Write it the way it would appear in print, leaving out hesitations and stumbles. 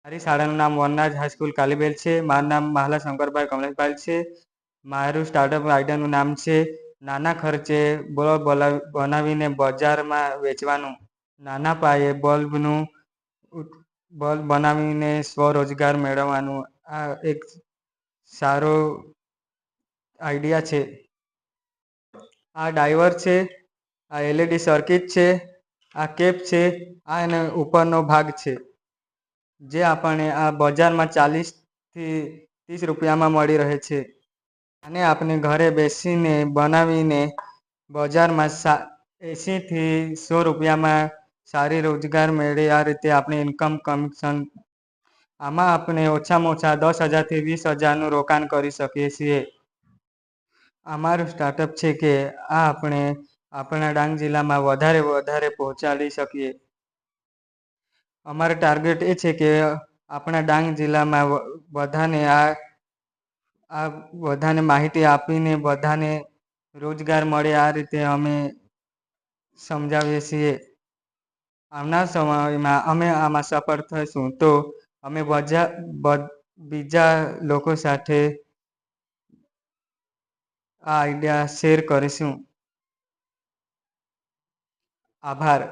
મારી શાળાનું નામ વનરાજ હાઈસ્કૂલ કાલીબેલ છે. મારું નામ મહાલા શંકરભાઈ કમલેશભાઈ છે. મારું સ્ટાર્ટઅપ આઈડિયાનું નામ છે નાના ખર્ચે બલ્બ બનાવીને બજારમાં વેચવાનું. નાના પાયે બલ્બ બનાવીને સ્વરોજગાર મેળવવાનું. આ એક સારો આઈડિયા છે. આ ડાઈવર છે, આ એલઈડી સર્કિટ છે, આ કેપ છે, આ એનો ઉપરનો ભાગ છે, જે આપણને આ બજારમાં 40 થી 30 રૂપિયામાં મળી રહે છે. અને આપણે ઘરે બેસીને બનાવીને બજારમાં 80 થી 100 રૂપિયામાં સારી રોજગાર મેળવી આ રીતે આપણે ઇન્કમ કમિશન. આમાં આપણે ઓછામાં ઓછા 10,000 થી 20,000નું રોકાણ કરી શકીએ છીએ. અમારું સ્ટાર્ટઅપ છે કે આ આપણે આપણા ડાંગ જિલ્લામાં વધારે પહોંચાડી શકીએ. અમારો ટાર્ગેટ એ છે કે આપણા ડાંગ જિલ્લામાં બધાને માહિતી આપીને બધાને રોજગાર મળે આ રીતે અમે સમજાવીએ છીએ. આવનાર સમયમાં અમે આમાં સફળ થઈશું તો અમે બીજા લોકો સાથે આ આઈડિયા શેર કરીશું. આભાર.